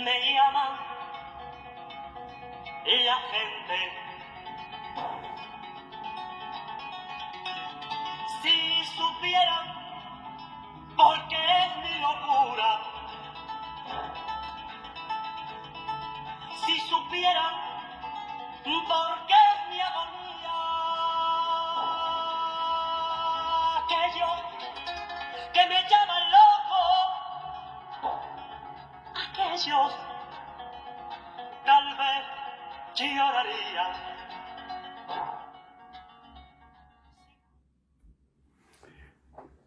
me llaman la gente. Si supieran por qué es mi locura, si supieran por qué es mi agonía, aquellos que me llaman loco, aquellos tal vez llorarían.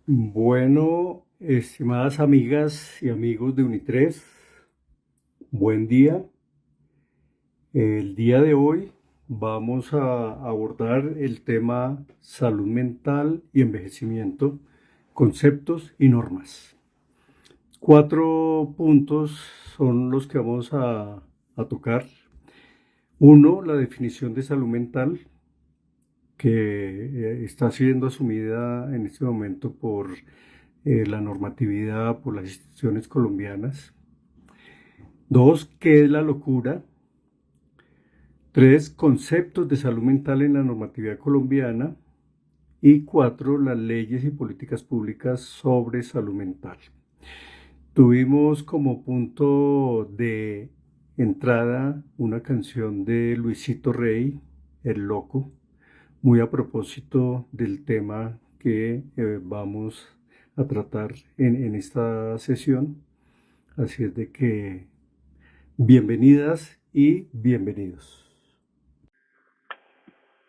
Bueno, estimadas amigas y amigos de Unitres, buen día. El día de hoy vamos a abordar el tema salud mental y envejecimiento, conceptos y normas. 4 puntos son los que vamos a tocar. 1, la definición de salud mental, que está siendo asumida en este momento por la normatividad, por las instituciones colombianas. 2, ¿qué es la locura? 3, conceptos de salud mental en la normatividad colombiana. Y 4, las leyes y políticas públicas sobre salud mental. Tuvimos como punto de entrada una canción de Luisito Rey, El Loco, muy a propósito del tema que vamos a tratar en esta sesión. Así es de que bienvenidas y bienvenidos.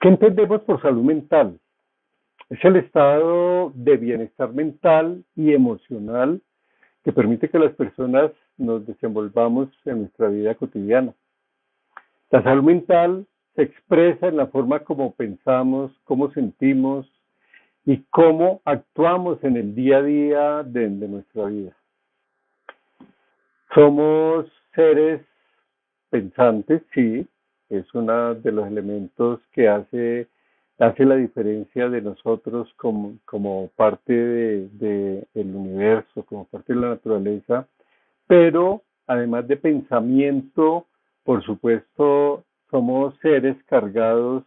¿Qué entendemos por salud mental? Es el estado de bienestar mental y emocional que permite que las personas nos desenvolvamos en nuestra vida cotidiana. La salud mental se expresa en la forma como pensamos, cómo sentimos y cómo actuamos en el día a día de nuestra vida. Somos seres pensantes, sí, es uno de los elementos que hace la diferencia de nosotros como parte del universo, como parte de la naturaleza, pero además de pensamiento, por supuesto, somos seres cargados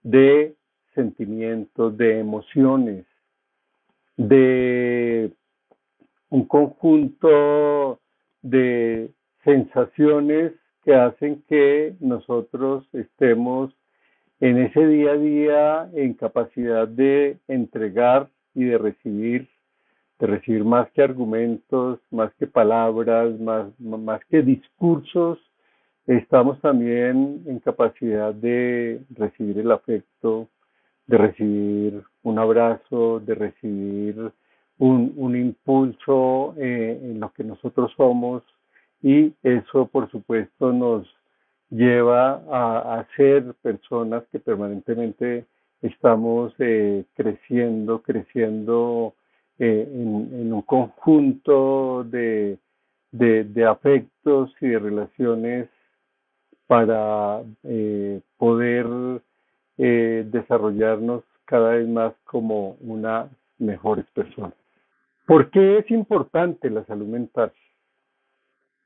de sentimientos, de emociones, de un conjunto de sensaciones que hacen que nosotros estemos en ese día a día en capacidad de entregar y de recibir más que argumentos, más que palabras, más que discursos. Estamos también en capacidad de recibir el afecto, de recibir un abrazo, de recibir un impulso en lo que nosotros somos, y eso por supuesto nos lleva a ser personas que permanentemente estamos creciendo en un conjunto de afectos y de relaciones para poder desarrollarnos cada vez más como unas mejores personas. ¿Por qué es importante la salud mental?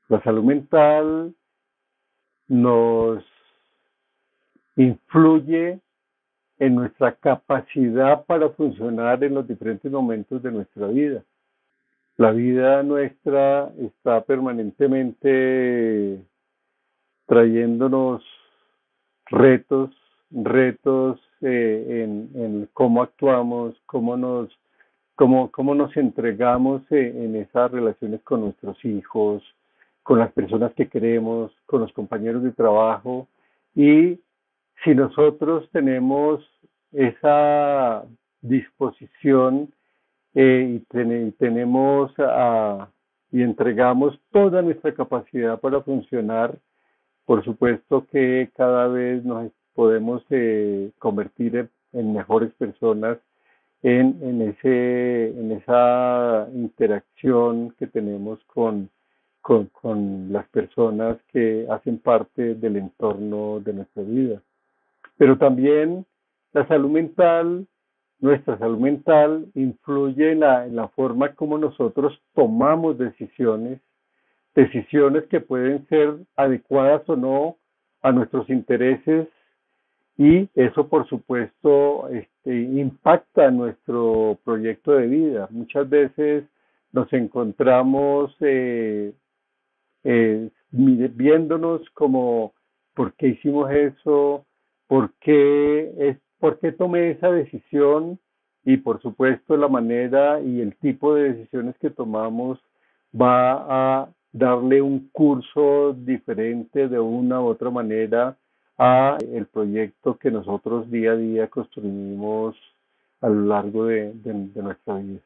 La salud mental nos influye en nuestra capacidad para funcionar en los diferentes momentos de nuestra vida. La vida nuestra está permanentemente trayéndonos retos en cómo actuamos, cómo nos entregamos en esas relaciones con nuestros hijos, con las personas que queremos, con los compañeros de trabajo. Y si nosotros tenemos esa disposición tenemos y entregamos toda nuestra capacidad para funcionar, por supuesto que cada vez nos podemos convertir en mejores personas en esa interacción que tenemos con las personas que hacen parte del entorno de nuestra vida. Pero también la salud mental, nuestra salud mental influye en la forma como nosotros tomamos decisiones, decisiones que pueden ser adecuadas o no a nuestros intereses, y eso por supuesto impacta nuestro proyecto de vida. Muchas veces nos encontramos viéndonos como ¿por qué hicimos eso? ¿Por qué tomé esa decisión? Y por supuesto la manera y el tipo de decisiones que tomamos va a darle un curso diferente de una u otra manera a el proyecto que nosotros día a día construimos a lo largo de nuestra vida.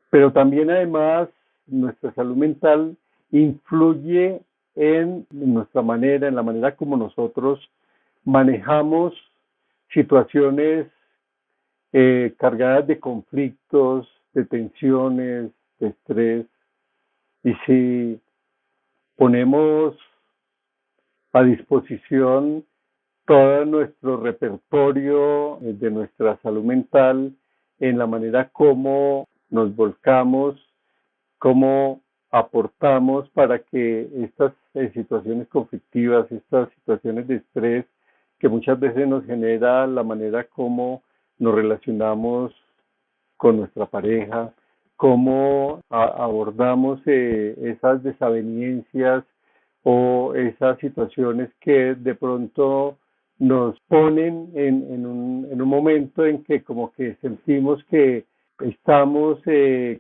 Pero también además nuestra salud mental influye en nuestra manera, en la manera como nosotros manejamos situaciones cargadas de conflictos, de tensiones, de estrés. Y si ponemos a disposición todo nuestro repertorio de nuestra salud mental en la manera como nos volcamos, cómo aportamos para que estas situaciones conflictivas, estas situaciones de estrés que muchas veces nos genera la manera como nos relacionamos con nuestra pareja, cómo abordamos esas desavenencias o esas situaciones que de pronto nos ponen en un momento en que como que sentimos que estamos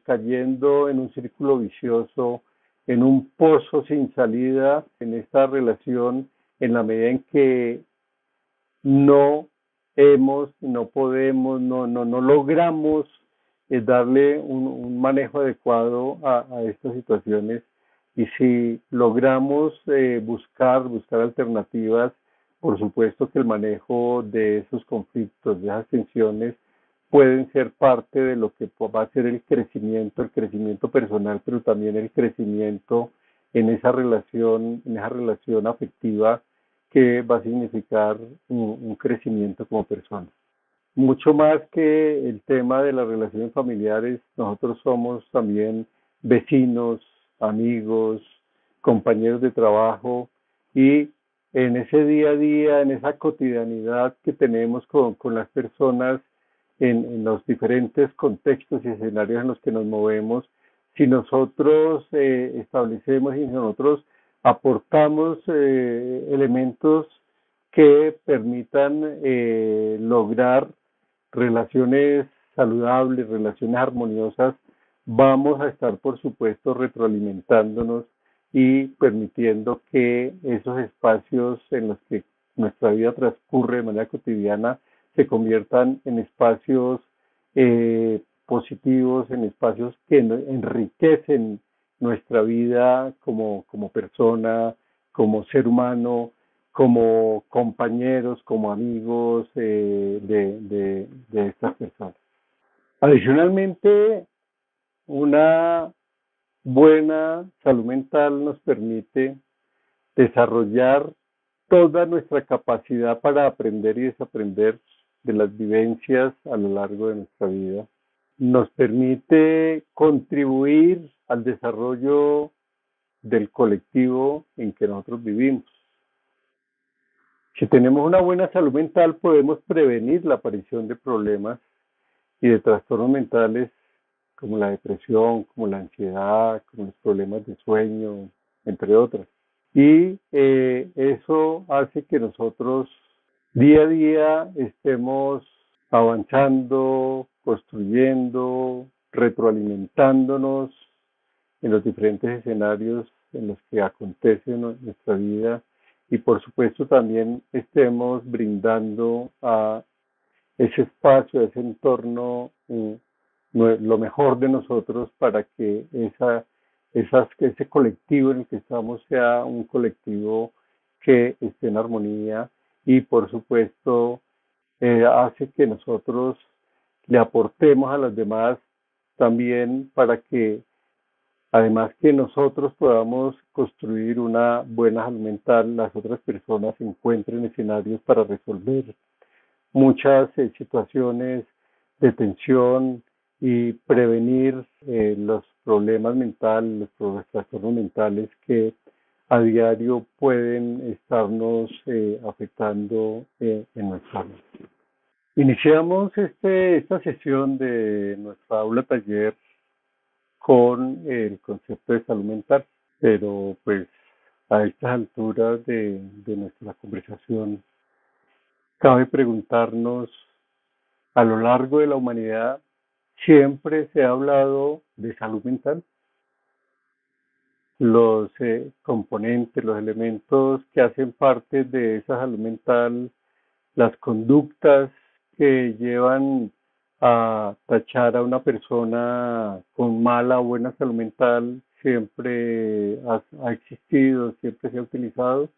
cayendo en un círculo vicioso, en un pozo sin salida en esta relación, en la medida en que no podemos, no logramos darle un manejo adecuado a estas situaciones. Y si logramos buscar alternativas, por supuesto que el manejo de esos conflictos, de esas tensiones, pueden ser parte de lo que va a ser el crecimiento personal, pero también el crecimiento en esa relación afectiva que va a significar un crecimiento como persona. Mucho más que el tema de las relaciones familiares, nosotros somos también vecinos, amigos, compañeros de trabajo, y en ese día a día, en esa cotidianidad que tenemos con las personas, en los diferentes contextos y escenarios en los que nos movemos, si nosotros establecemos y nosotros aportamos elementos que permitan lograr relaciones saludables, relaciones armoniosas, vamos a estar, por supuesto, retroalimentándonos y permitiendo que esos espacios en los que nuestra vida transcurre de manera cotidiana se conviertan en espacios positivos, en espacios que enriquecen nuestra vida como persona, como ser humano, como compañeros, como amigos de estas personas. Adicionalmente, una buena salud mental nos permite desarrollar toda nuestra capacidad para aprender y desaprender de las vivencias a lo largo de nuestra vida. Nos permite contribuir al desarrollo del colectivo en que nosotros vivimos. Si tenemos una buena salud mental, podemos prevenir la aparición de problemas y de trastornos mentales como la depresión, como la ansiedad, como los problemas de sueño, entre otras. Y eso hace que nosotros día a día estemos avanzando, construyendo, retroalimentándonos en los diferentes escenarios en los que acontece nuestra vida, y por supuesto también estemos brindando a ese espacio, a ese entorno, lo mejor de nosotros para que ese colectivo en el que estamos sea un colectivo que esté en armonía, y por supuesto hace que nosotros le aportemos a los demás también, para que además que nosotros podamos construir una buena salud mental, las otras personas encuentren escenarios para resolver muchas situaciones de tensión y prevenir los problemas mentales, los trastornos mentales que a diario pueden estarnos afectando en nuestra vida. Iniciamos esta sesión de nuestra aula taller con el concepto de salud mental, pero pues a estas alturas de nuestra conversación cabe preguntarnos, a lo largo de la humanidad siempre se ha hablado de salud mental. Los componentes, los elementos que hacen parte de esa salud mental, las conductas que llevan a tachar a una persona con mala o buena salud mental, siempre ha existido, siempre se ha utilizado,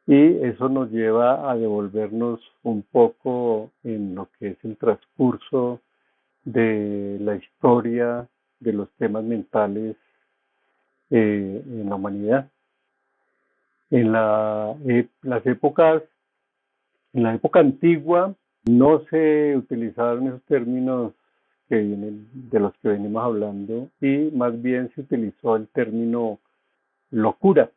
y eso nos lleva a devolvernos un poco en lo que es el transcurso de la historia de los temas mentales en la humanidad. En las épocas, en la época antigua no se utilizaron esos términos de los que venimos hablando, y más bien se utilizó el término locura.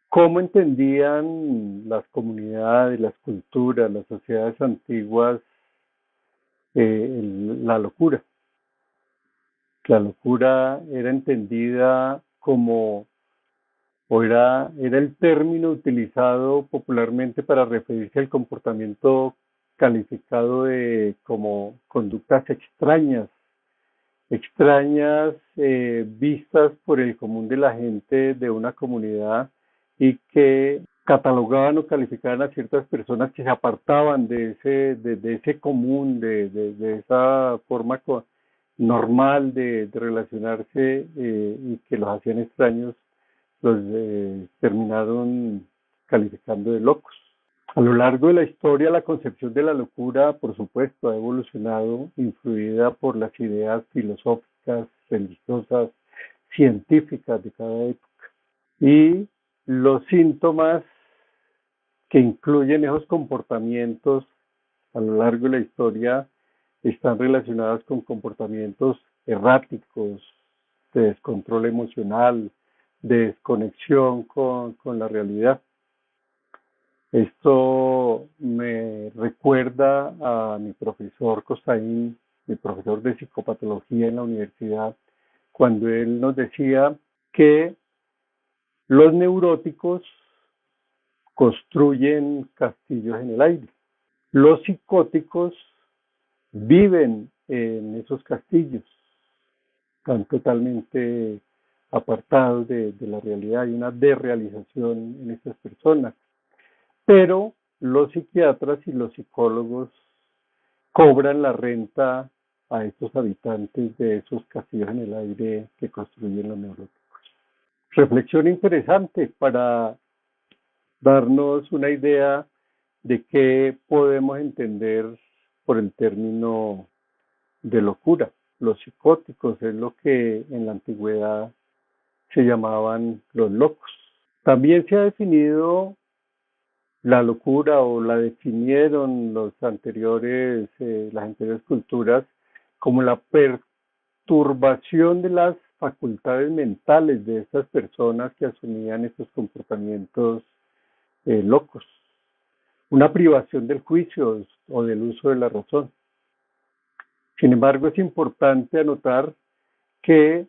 ¿Cómo entendían las comunidades, las culturas, las sociedades antiguas la locura? La locura era entendida como, era el término utilizado popularmente para referirse al comportamiento calificado como conductas extrañas vistas por el común de la gente de una comunidad, y que catalogaban o calificaban a ciertas personas que se apartaban de ese común, de esa forma normal de relacionarse, y que los hacían extraños, los terminaron calificando de locos. A lo largo de la historia, la concepción de la locura, por supuesto, ha evolucionado, influida por las ideas filosóficas, religiosas, científicas de cada época. Y los síntomas que incluyen esos comportamientos a lo largo de la historia están relacionados con comportamientos erráticos, de descontrol emocional, de desconexión con la realidad. Esto me recuerda a mi profesor Costaín, mi profesor de psicopatología en la universidad, cuando él nos decía que los neuróticos construyen castillos en el aire. Los psicóticos viven en esos castillos, están totalmente apartados de la realidad. Hay una desrealización en estas personas. Pero los psiquiatras y los psicólogos cobran la renta a estos habitantes de esos castillos en el aire que construyen los neuróticos. Reflexión interesante para darnos una idea de qué podemos entender por el término de locura. Los psicóticos es lo que en la antigüedad se llamaban los locos. También se ha definido la locura, o la definieron las anteriores culturas, como la perturbación de las facultades mentales de estas personas que asumían estos comportamientos locos, una privación del juicio o del uso de la razón. Sin embargo, es importante anotar que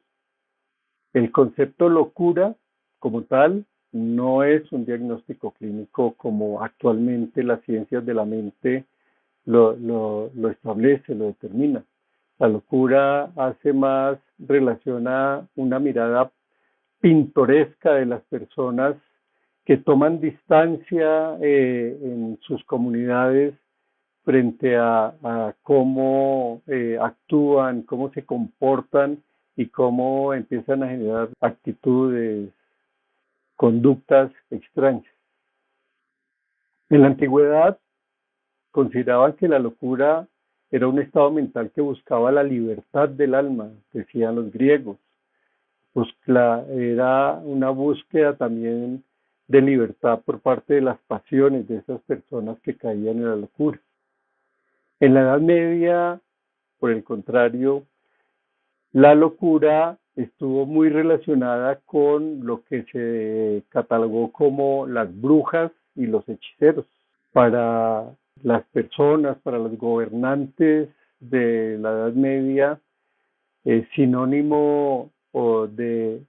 el concepto locura como tal no es un diagnóstico clínico como actualmente las ciencias de la mente lo establece, lo determina. La locura hace más relación a una mirada pintoresca de las personas que toman distancia en sus comunidades frente a cómo actúan, cómo se comportan y cómo empiezan a generar actitudes, conductas extrañas. En la antigüedad consideraban que la locura era un estado mental que buscaba la libertad del alma, decían los griegos. Era una búsqueda también de libertad por parte de las pasiones de esas personas que caían en la locura. En la Edad Media, por el contrario, la locura estuvo muy relacionada con lo que se catalogó como las brujas y los hechiceros. Para las personas, para los gobernantes de la Edad Media, sinónimo de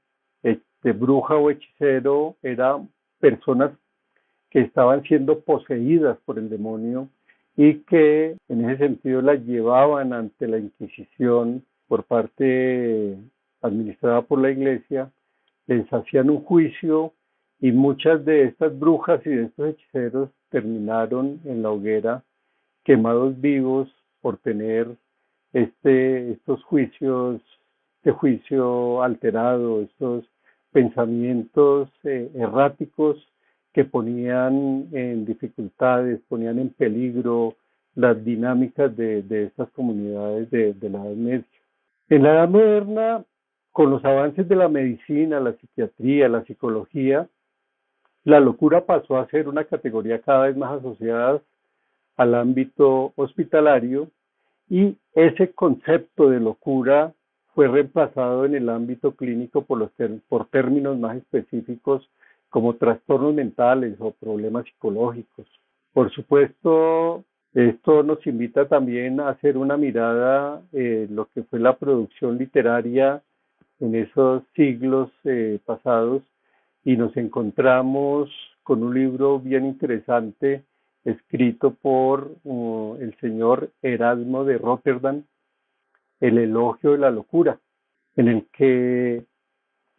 bruja o hechicero eran personas que estaban siendo poseídas por el demonio y que en ese sentido las llevaban ante la Inquisición por parte administrada por la Iglesia, les hacían un juicio y muchas de estas brujas y de estos hechiceros terminaron en la hoguera quemados vivos por tener estos juicios, este juicio alterado, estos pensamientos erráticos que ponían en dificultades, ponían en peligro las dinámicas de estas comunidades de la Edad Media. En la Edad Moderna, con los avances de la medicina, la psiquiatría, la psicología, la locura pasó a ser una categoría cada vez más asociada al ámbito hospitalario y ese concepto de locura fue reemplazado en el ámbito clínico por términos más específicos como trastornos mentales o problemas psicológicos. Por supuesto, esto nos invita también a hacer una mirada en lo que fue la producción literaria en esos siglos pasados y nos encontramos con un libro bien interesante escrito por el señor Erasmo de Rotterdam, El elogio de la locura, en el que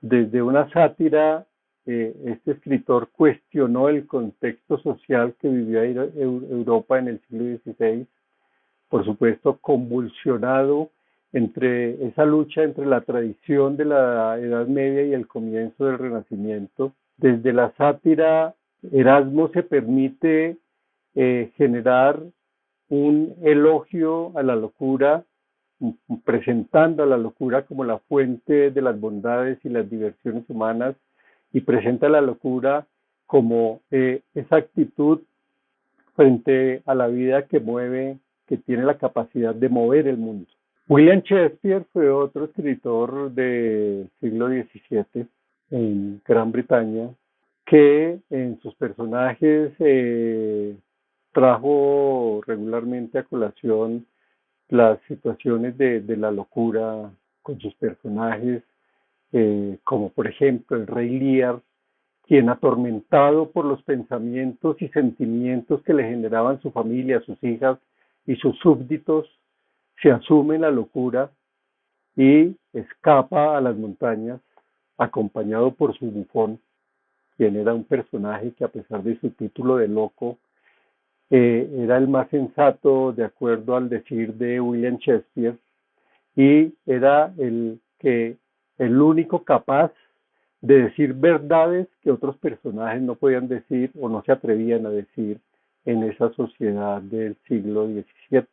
desde una sátira este escritor cuestionó el contexto social que vivía Europa en el siglo XVI, por supuesto convulsionado entre esa lucha entre la tradición de la Edad Media y el comienzo del Renacimiento. Desde la sátira, Erasmo se permite generar un elogio a la locura, presentando a la locura como la fuente de las bondades y las diversiones humanas, y presenta a la locura como esa actitud frente a la vida que mueve, que tiene la capacidad de mover el mundo. William Shakespeare fue otro escritor del siglo XVII en Gran Bretaña que en sus personajes trajo regularmente a colación las situaciones de la locura con sus personajes, como por ejemplo el rey Lear, quien atormentado por los pensamientos y sentimientos que le generaban su familia, sus hijas y sus súbditos, se asume en la locura y escapa a las montañas acompañado por su bufón, quien era un personaje que a pesar de su título de loco, era el más sensato de acuerdo al decir de William Shakespeare y era el único capaz de decir verdades que otros personajes no podían decir o no se atrevían a decir en esa sociedad del siglo XVII.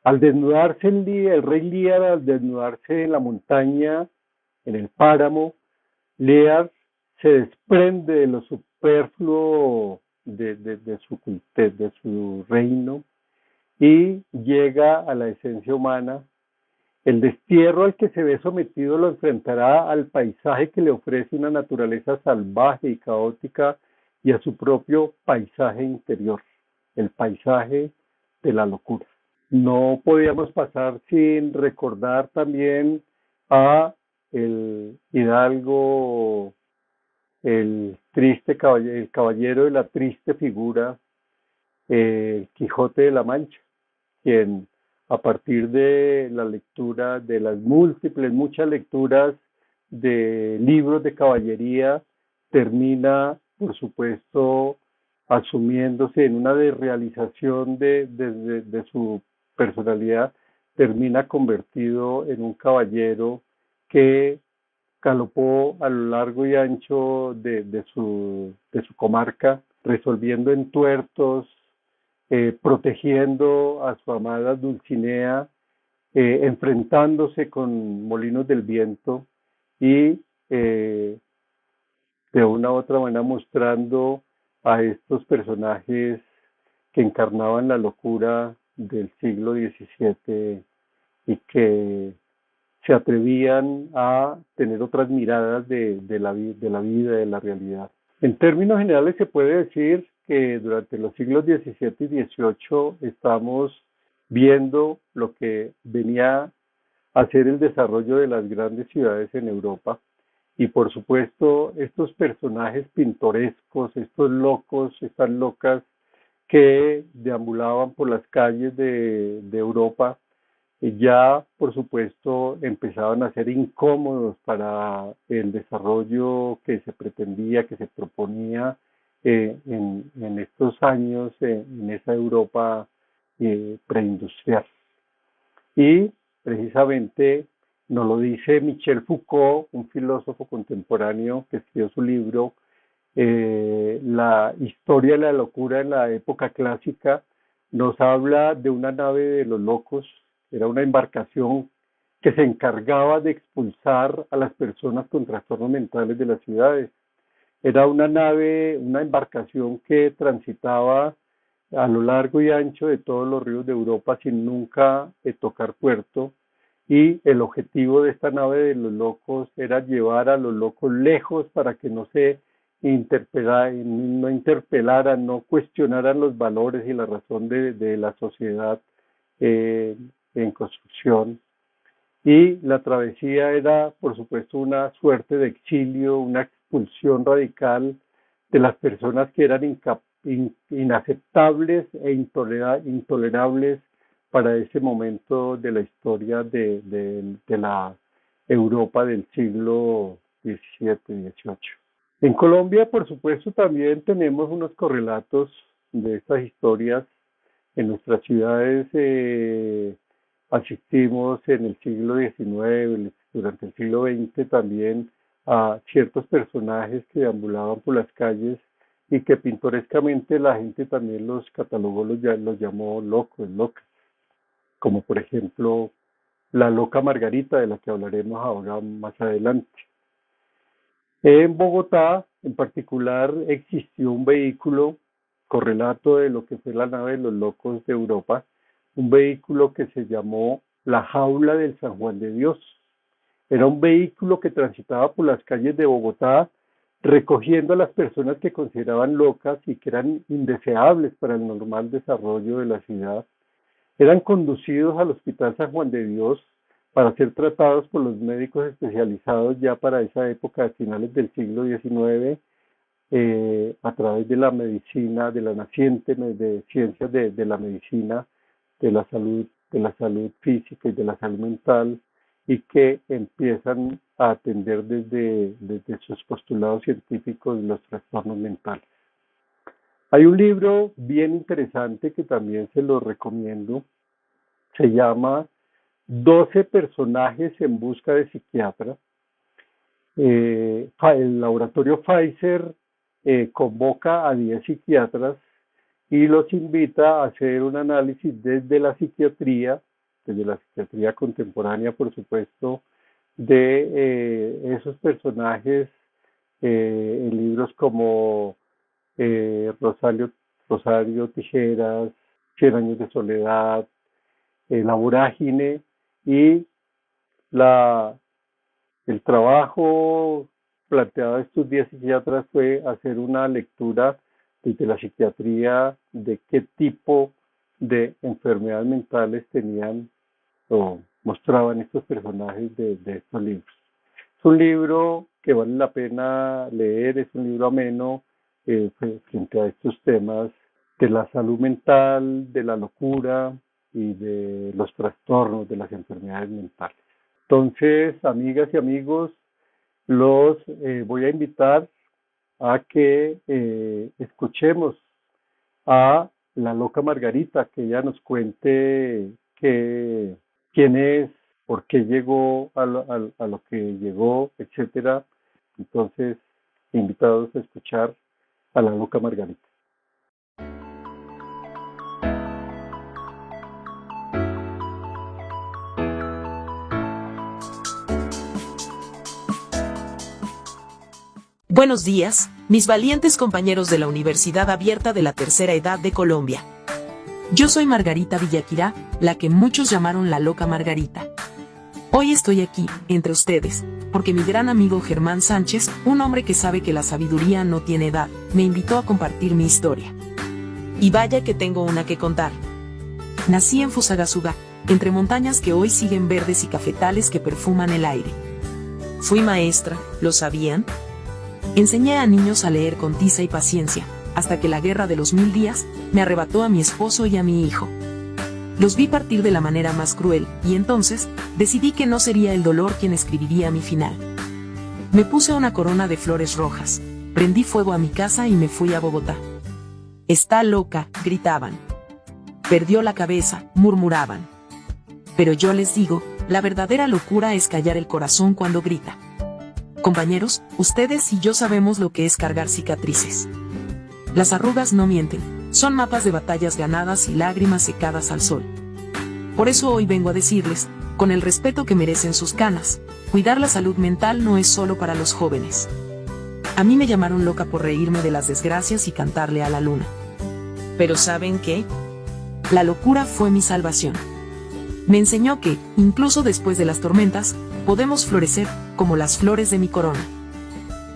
Al desnudarse el rey Lear, al desnudarse en la montaña, en el páramo, Lear se desprende de lo superfluo de su reino y llega a la esencia humana. El destierro al que se ve sometido lo enfrentará al paisaje que le ofrece una naturaleza salvaje y caótica y a su propio paisaje interior, el paisaje de la locura. No podíamos pasar sin recordar también a el hidalgo, el el caballero de la triste figura, el Quijote de la Mancha, quien a partir de la lectura de las muchas lecturas de libros de caballería, termina, por supuesto, asumiéndose en una desrealización de su personalidad, termina convertido en un caballero que galopó a lo largo y ancho de su comarca, resolviendo entuertos, protegiendo a su amada Dulcinea, enfrentándose con molinos del viento y de una u otra manera mostrando a estos personajes que encarnaban la locura del siglo XVII y que se atrevían a tener otras miradas de la vida, de la realidad. En términos generales se puede decir que durante los siglos XVII y XVIII estamos viendo lo que venía a ser el desarrollo de las grandes ciudades en Europa. Y por supuesto, estos personajes pintorescos, estos locos, estas locas que deambulaban por las calles de Europa, ya por supuesto empezaban a ser incómodos para el desarrollo que se pretendía, que se proponía en estos años en esa Europa preindustrial. Y precisamente nos lo dice Michel Foucault, un filósofo contemporáneo que escribió su libro La historia de la locura en la época clásica. Nos habla de una nave de los locos. Era una embarcación que se encargaba de expulsar a las personas con trastornos mentales de las ciudades. Era una nave, una embarcación que transitaba a lo largo y ancho de todos los ríos de Europa sin nunca tocar puerto. Y el objetivo de esta nave de los locos era llevar a los locos lejos para que no se interpelaran, no cuestionaran los valores y la razón de la sociedad en construcción. Y la travesía era, por supuesto, una suerte de exilio, una expulsión radical de las personas que eran inaceptables e intolerables para ese momento de la historia de la Europa del siglo XVII y XVIII. En Colombia, por supuesto, también tenemos unos correlatos de estas historias. En nuestras ciudades asistimos en el siglo XIX, durante el siglo XX también a ciertos personajes que deambulaban por las calles y que pintorescamente la gente también los catalogó, los llamó locos, locas, como por ejemplo la loca Margarita, de la que hablaremos ahora más adelante. En Bogotá, en particular, existió un vehículo correlato de lo que fue la nave de los locos de Europa, un vehículo que se llamó la Jaula del San Juan de Dios. Era un vehículo que transitaba por las calles de Bogotá recogiendo a las personas que consideraban locas y que eran indeseables para el normal desarrollo de la ciudad. Eran conducidos al Hospital San Juan de Dios para ser tratados por los médicos especializados ya para esa época, a finales del siglo XIX, a través de la medicina, de la naciente de ciencias de la medicina, de la salud física y de la salud mental, y que empiezan a atender desde sus postulados científicos los trastornos mentales. Hay un libro bien interesante que también se lo recomiendo, se llama 12 personajes en busca de psiquiatra. El laboratorio Pfizer convoca a 10 psiquiatras y los invita a hacer un análisis desde la psiquiatría contemporánea, por supuesto, de esos personajes en libros como Rosario Tijeras, 100 años de soledad, La vorágine, y el trabajo planteado a estos 10 psiquiatras fue hacer una lectura desde la psiquiatría de qué tipo de enfermedades mentales tenían o mostraban estos personajes de estos libros. Es un libro que vale la pena leer, es un libro ameno frente a estos temas de la salud mental, de la locura y de los trastornos de las enfermedades mentales. Entonces, amigas y amigos, los voy a invitar a que escuchemos a la loca Margarita, que ella nos cuente quién es, por qué llegó a lo que llegó, etcétera. Entonces, invitados a escuchar a la loca Margarita. Buenos días, mis valientes compañeros de la Universidad Abierta de la Tercera Edad de Colombia. Yo soy Margarita Villaquirá, la que muchos llamaron la loca Margarita. Hoy estoy aquí, entre ustedes, porque mi gran amigo Germán Sánchez, un hombre que sabe que la sabiduría no tiene edad, me invitó a compartir mi historia. Y vaya que tengo una que contar. Nací en Fusagasugá, entre montañas que hoy siguen verdes y cafetales que perfuman el aire. Fui maestra, ¿lo sabían? Enseñé a niños a leer con tiza y paciencia, hasta que la guerra de los 1000 días me arrebató a mi esposo y a mi hijo. Los vi partir de la manera más cruel, y entonces decidí que no sería el dolor quien escribiría mi final. Me puse una corona de flores rojas, prendí fuego a mi casa y me fui a Bogotá. Está loca, gritaban. Perdió la cabeza, murmuraban. Pero yo les digo, la verdadera locura es callar el corazón cuando grita. Compañeros, ustedes y yo sabemos lo que es cargar cicatrices. Las arrugas no mienten, son mapas de batallas ganadas y lágrimas secadas al sol. Por eso hoy vengo a decirles, con el respeto que merecen sus canas, cuidar la salud mental no es solo para los jóvenes. A mí me llamaron loca por reírme de las desgracias y cantarle a la luna. Pero ¿saben qué? La locura fue mi salvación. Me enseñó que, incluso después de las tormentas, podemos florecer, como las flores de mi corona.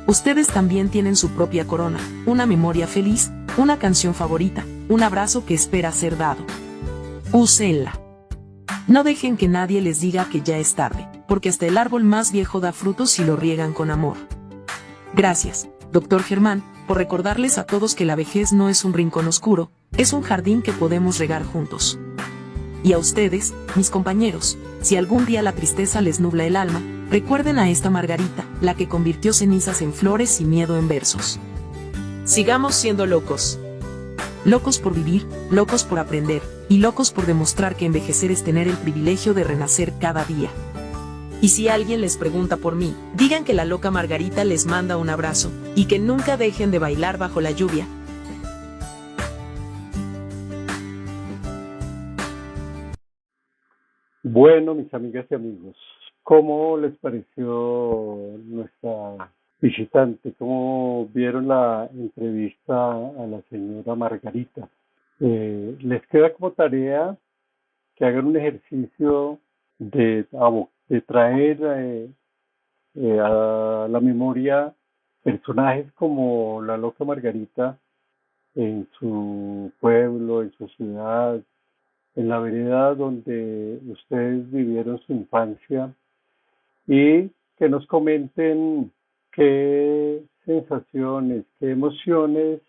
Ustedes también tienen su propia corona, una memoria feliz, una canción favorita, un abrazo que espera ser dado. Úsenla. No dejen que nadie les diga que ya es tarde, porque hasta el árbol más viejo da frutos si lo riegan con amor. Gracias, doctor Germán, por recordarles a todos que la vejez no es un rincón oscuro, es un jardín que podemos regar juntos. Y a ustedes, mis compañeros, si algún día la tristeza les nubla el alma, recuerden a esta Margarita, la que convirtió cenizas en flores y miedo en versos. Sigamos siendo locos. Locos por vivir, locos por aprender, y locos por demostrar que envejecer es tener el privilegio de renacer cada día. Y si alguien les pregunta por mí, digan que la loca Margarita les manda un abrazo, y que nunca dejen de bailar bajo la lluvia. Bueno, mis amigas y amigos, ¿cómo les pareció nuestra visitante? ¿Cómo vieron la entrevista a la señora Margarita? Les queda como tarea que hagan un ejercicio de traer a la memoria personajes como la loca Margarita en su pueblo, en su ciudad, en la vereda donde ustedes vivieron su infancia, y que nos comenten qué sensaciones, qué emociones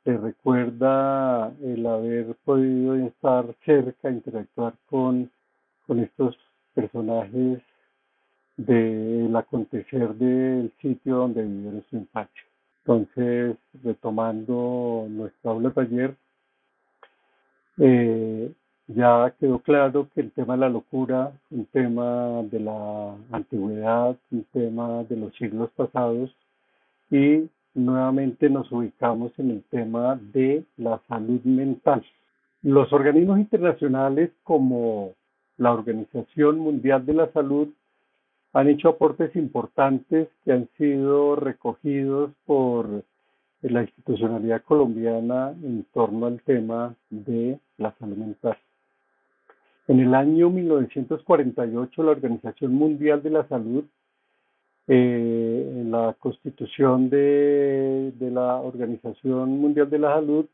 les recuerda el haber podido estar cerca, interactuar con estos personajes del acontecer del sitio donde vivieron su infancia. Entonces, retomando nuestra aula taller, eh, ya quedó claro que el tema de la locura, un tema de la antigüedad, un tema de los siglos pasados, y nuevamente nos ubicamos en el tema de la salud mental. Los organismos internacionales como la Organización Mundial de la Salud han hecho aportes importantes que han sido recogidos por la institucionalidad colombiana en torno al tema de la salud mental. En el año 1948, la Organización Mundial de la Salud, en la constitución de la Organización Mundial de la Salud,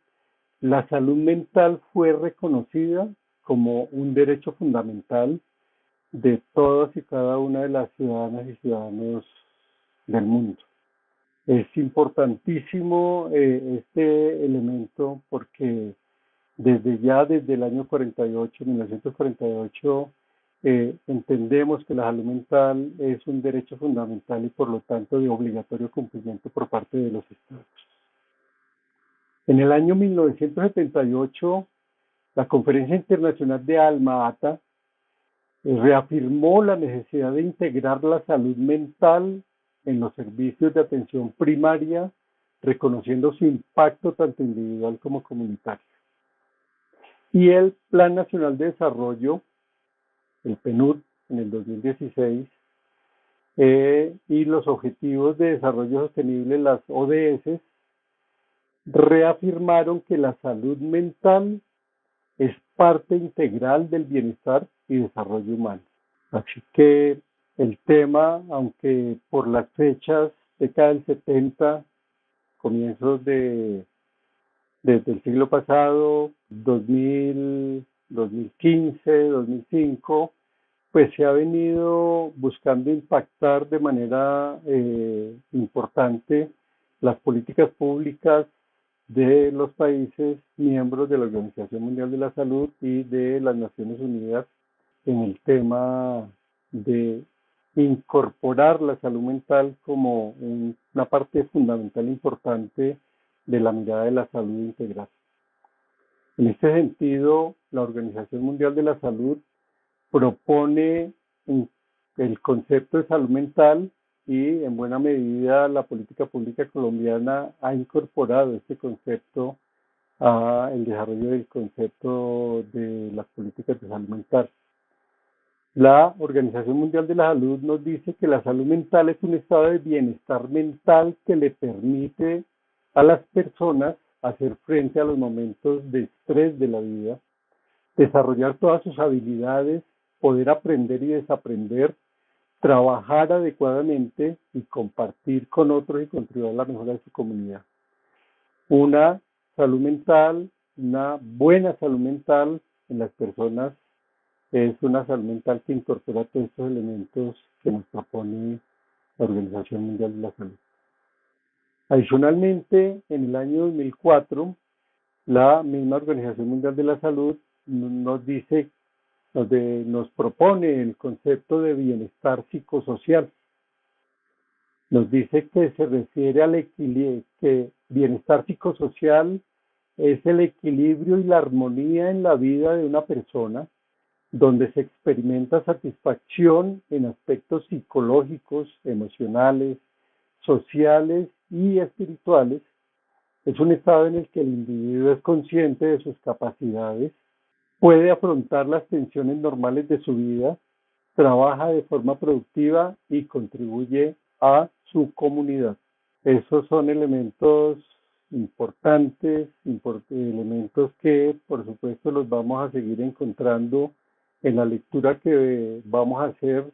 la salud mental fue reconocida como un derecho fundamental de todas y cada una de las ciudadanas y ciudadanos del mundo. Es importantísimo este elemento porque desde el año 48, 1948, entendemos que la salud mental es un derecho fundamental y por lo tanto de obligatorio cumplimiento por parte de los estados. En el año 1978, la Conferencia Internacional de Alma-Ata reafirmó la necesidad de integrar la salud mental en los servicios de atención primaria, reconociendo su impacto tanto individual como comunitario. Y el Plan Nacional de Desarrollo, el PNUD, en el 2016, y los Objetivos de Desarrollo Sostenible, las ODS, reafirmaron que la salud mental es parte integral del bienestar y desarrollo humano. Así que el tema, aunque por las fechas, década del 70, comienzos desde el siglo pasado, 2000, 2015, 2005, pues se ha venido buscando impactar de manera importante las políticas públicas de los países miembros de la Organización Mundial de la Salud y de las Naciones Unidas en el tema de incorporar la salud mental como una parte fundamental e importante de la mirada de la salud integral. En este sentido, la Organización Mundial de la Salud propone el concepto de salud mental y en buena medida la política pública colombiana ha incorporado este concepto a el desarrollo del concepto de las políticas de salud mental. La Organización Mundial de la Salud nos dice que la salud mental es un estado de bienestar mental que le permite a las personas hacer frente a los momentos de estrés de la vida, desarrollar todas sus habilidades, poder aprender y desaprender, trabajar adecuadamente y compartir con otros y contribuir a la mejora de su comunidad. Una salud mental, una buena salud mental en las personas es una salud mental que incorpora todos estos elementos que nos propone la Organización Mundial de la Salud. Adicionalmente, en el año 2004, la misma Organización Mundial de la Salud nos dice, nos propone el concepto de bienestar psicosocial. Nos dice que se refiere al equilibrio, que bienestar psicosocial es el equilibrio y la armonía en la vida de una persona, donde se experimenta satisfacción en aspectos psicológicos, emocionales, sociales y espirituales. Es un estado en el que el individuo es consciente de sus capacidades, puede afrontar las tensiones normales de su vida, trabaja de forma productiva y contribuye a su comunidad. Esos son elementos importantes, elementos que por supuesto los vamos a seguir encontrando en la lectura que vamos a hacer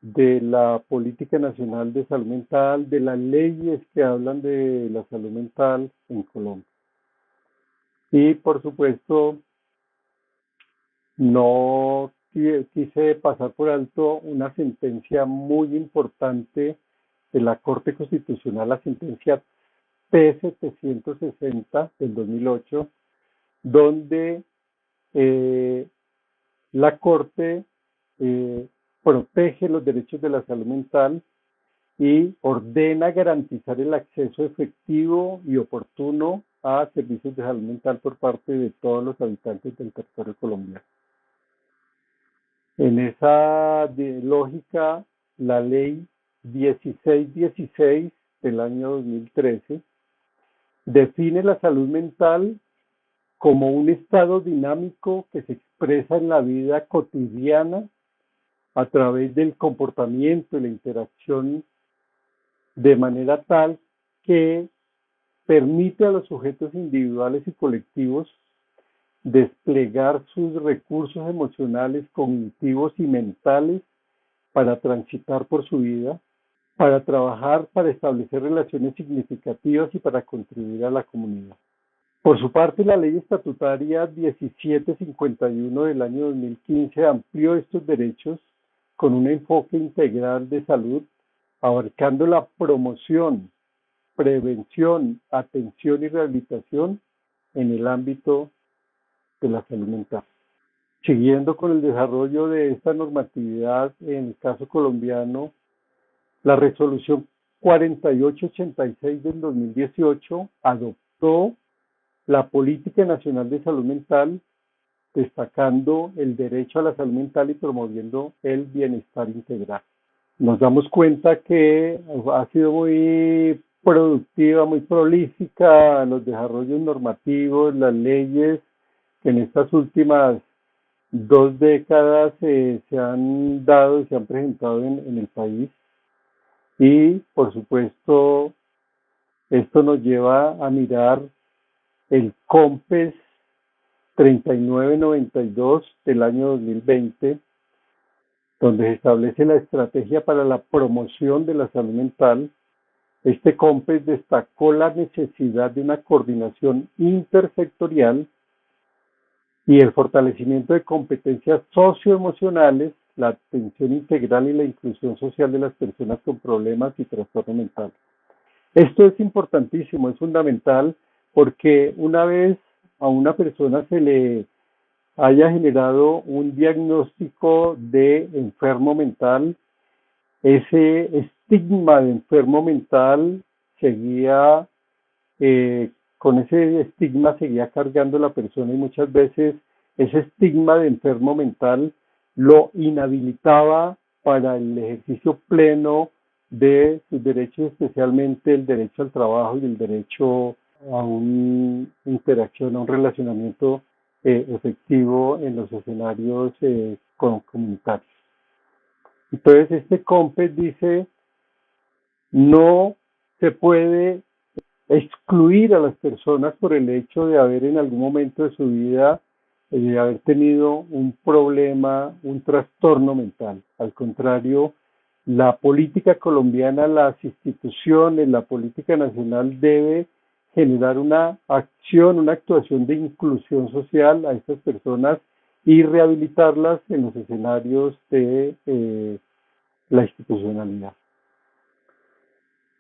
de la Política Nacional de Salud Mental, de las leyes que hablan de la salud mental en Colombia. Y por supuesto, no quise pasar por alto una sentencia muy importante de la Corte Constitucional, la sentencia P760 del 2008, donde la Corte protege los derechos de la salud mental y ordena garantizar el acceso efectivo y oportuno a servicios de salud mental por parte de todos los habitantes del territorio colombiano. En esa lógica, la ley 1616 del año 2013 define la salud mental como un estado dinámico que se expresa en la vida cotidiana a través del comportamiento y la interacción de manera tal que permite a los sujetos individuales y colectivos desplegar sus recursos emocionales, cognitivos y mentales para transitar por su vida, para trabajar, para establecer relaciones significativas y para contribuir a la comunidad. Por su parte, la Ley Estatutaria 1751 del año 2015 amplió estos derechos con un enfoque integral de salud, abarcando la promoción, prevención, atención y rehabilitación en el ámbito de la salud mental. Siguiendo con el desarrollo de esta normatividad en el caso colombiano, la resolución 4886 del 2018 adoptó la Política Nacional de Salud Mental, destacando el derecho a la salud mental y promoviendo el bienestar integral. Nos damos cuenta que ha sido muy productiva, muy prolífica los desarrollos normativos, las leyes que en estas últimas 2 décadas se han dado y se han presentado en el país. Y, por supuesto, esto nos lleva a mirar el COMPES 3992 del año 2020, donde se establece la estrategia para la promoción de la salud mental, este COMPES destacó la necesidad de una coordinación intersectorial y el fortalecimiento de competencias socioemocionales, la atención integral y la inclusión social de las personas con problemas y trastornos mentales. Esto es importantísimo, es fundamental, porque una vez a una persona se le haya generado un diagnóstico de enfermo mental, ese estigma de enfermo mental seguía, con ese estigma seguía cargando la persona, y muchas veces ese estigma de enfermo mental lo inhabilitaba para el ejercicio pleno de sus derechos, especialmente el derecho al trabajo y el derecho a una interacción, a un relacionamiento efectivo en los escenarios comunitarios. Entonces, este COMPES dice, no se puede excluir a las personas por el hecho de haber en algún momento de su vida, de haber tenido un problema, un trastorno mental. Al contrario, la política colombiana, las instituciones, la política nacional debe generar una acción, una actuación de inclusión social a estas personas y rehabilitarlas en los escenarios de la institucionalidad.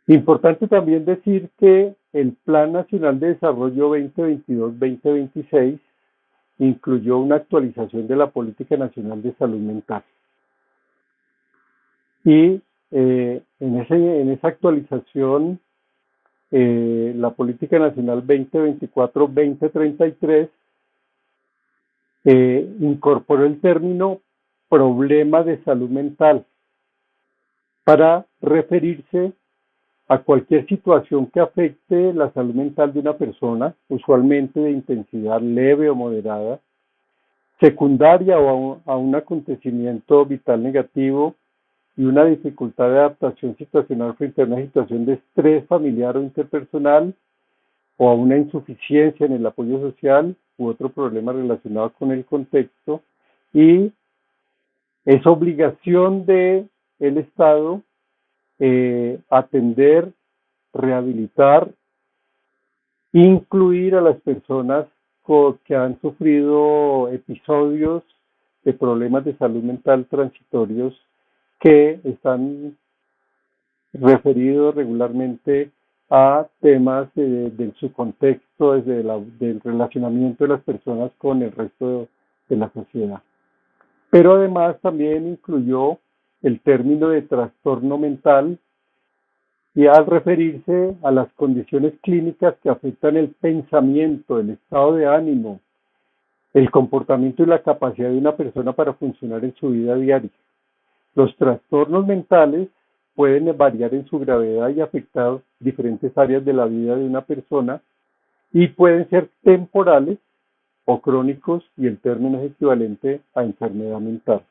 Importante también decir que el Plan Nacional de Desarrollo 2022-2026 incluyó una actualización de la Política Nacional de Salud Mental. Y en esa actualización, la Política Nacional 2024-2033 incorporó el término problema de salud mental para referirse a cualquier situación que afecte la salud mental de una persona, usualmente de intensidad leve o moderada, secundaria o a un acontecimiento vital negativo y una dificultad de adaptación situacional frente a una situación de estrés familiar o interpersonal, o a una insuficiencia en el apoyo social u otro problema relacionado con el contexto, y es obligación del Estado atender, rehabilitar, incluir a las personas que han sufrido episodios de problemas de salud mental transitorios que están referidos regularmente a temas de su contexto, del relacionamiento de las personas con el resto de la sociedad. Pero además también incluyó el término de trastorno mental, y al referirse a las condiciones clínicas que afectan el pensamiento, el estado de ánimo, el comportamiento y la capacidad de una persona para funcionar en su vida diaria. Los trastornos mentales pueden variar en su gravedad y afectar diferentes áreas de la vida de una persona, y pueden ser temporales o crónicos, y el término es equivalente a enfermedad mental.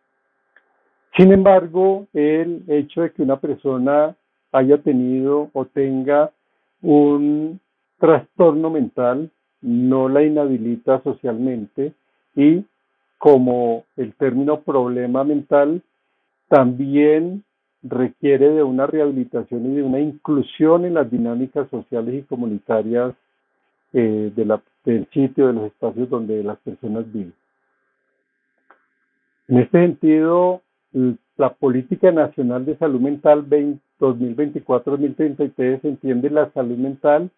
Sin embargo, el hecho de que una persona haya tenido o tenga un trastorno mental no la inhabilita socialmente, y como el término problema mental también requiere de una rehabilitación y de una inclusión en las dinámicas sociales y comunitarias del sitio, de los espacios donde las personas viven. En este sentido, la Política Nacional de Salud Mental 2024-2033 entiende la salud mental,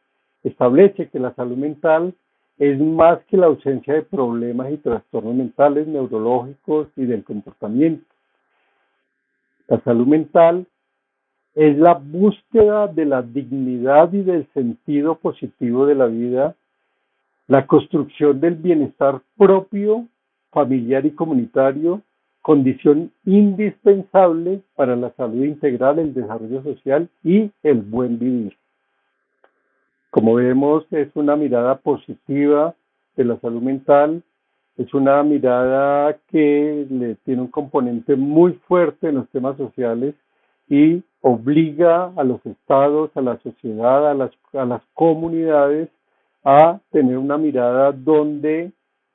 establece que la salud mental es más que la ausencia de problemas y trastornos mentales, neurológicos y del comportamiento. La salud mental es la búsqueda de la dignidad y del sentido positivo de la vida, la construcción del bienestar propio, familiar y comunitario, condición indispensable para la salud integral, el desarrollo social y el buen vivir. Como vemos, es una mirada positiva de la salud mental, es una mirada que le tiene un componente muy fuerte en los temas sociales y obliga a los estados, a la sociedad, a las comunidades a tener una mirada donde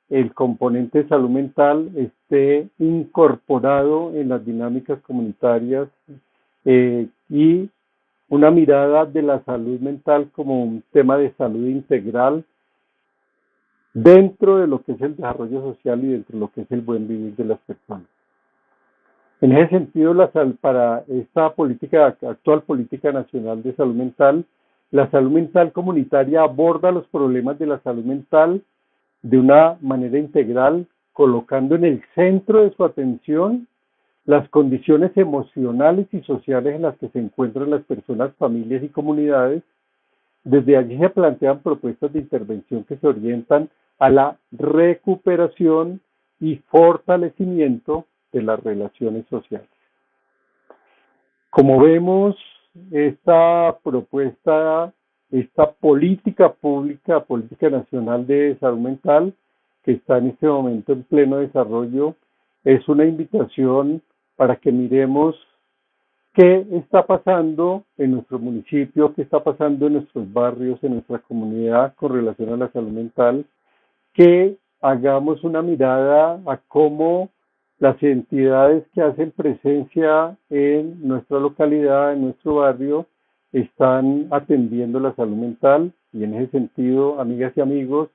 el componente de salud mental esté incorporado en las dinámicas comunitarias y una mirada de la salud mental como un tema de salud integral dentro de lo que es el desarrollo social y dentro de lo que es el buen vivir de las personas. En ese sentido, para esta actual política nacional de salud mental, la salud mental comunitaria aborda los problemas de la salud mental de una manera integral, colocando en el centro de su atención las condiciones emocionales y sociales en las que se encuentran las personas, familias y comunidades. Desde allí se plantean propuestas de intervención que se orientan a la recuperación y fortalecimiento de las relaciones sociales. Como vemos, esta propuesta, esta política pública, política nacional de salud mental, que está en este momento en pleno desarrollo, es una invitación para que miremos qué está pasando en nuestro municipio, qué está pasando en nuestros barrios, en nuestra comunidad con relación a la salud mental, que hagamos una mirada a cómo las entidades que hacen presencia en nuestra localidad, en nuestro barrio, están atendiendo la salud mental y en ese sentido, amigas y amigos,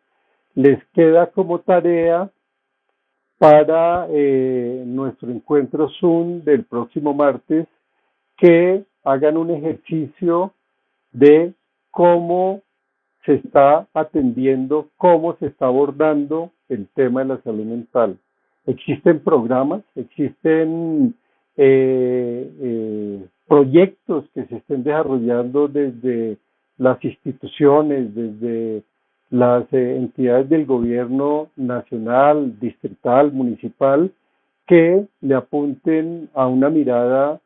les queda como tarea para nuestro encuentro Zoom del próximo martes que hagan un ejercicio de cómo se está atendiendo, cómo se está abordando el tema de la salud mental. Existen programas, existen proyectos que se estén desarrollando desde las instituciones, desde las entidades del gobierno nacional, distrital, municipal, que le apunten a una mirada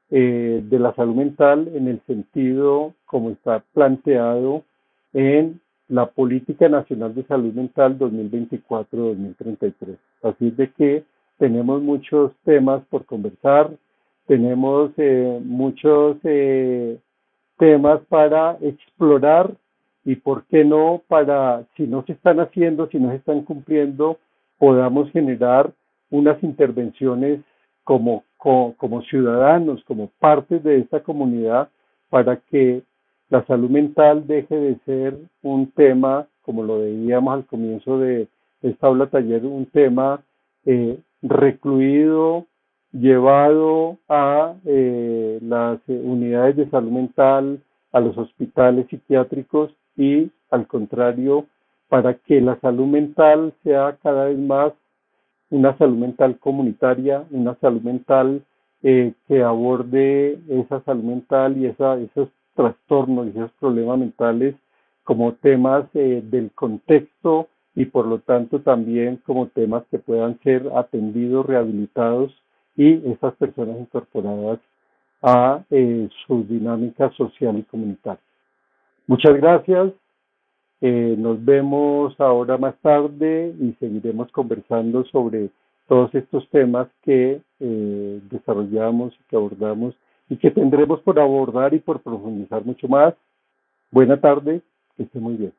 de la salud mental en el sentido como está planteado en la Política Nacional de Salud Mental 2024-2033. Así de que tenemos muchos temas por conversar, tenemos muchos temas para explorar y por qué no para, si no se están haciendo, si no se están cumpliendo, podamos generar unas intervenciones como ciudadanos, como parte de esta comunidad, para que la salud mental deje de ser un tema, como lo veíamos al comienzo de esta aula taller, un tema recluido, llevado a las unidades de salud mental, a los hospitales psiquiátricos y al contrario, para que la salud mental sea cada vez más una salud mental comunitaria, una salud mental que aborde esa salud mental y esos trastornos y esos problemas mentales como temas del contexto y por lo tanto también como temas que puedan ser atendidos, rehabilitados y esas personas incorporadas a su dinámica social y comunitaria. Muchas gracias. Nos vemos ahora más tarde y seguiremos conversando sobre todos estos temas que desarrollamos y que abordamos y que tendremos por abordar y por profundizar mucho más. Buena tarde, que esté muy bien.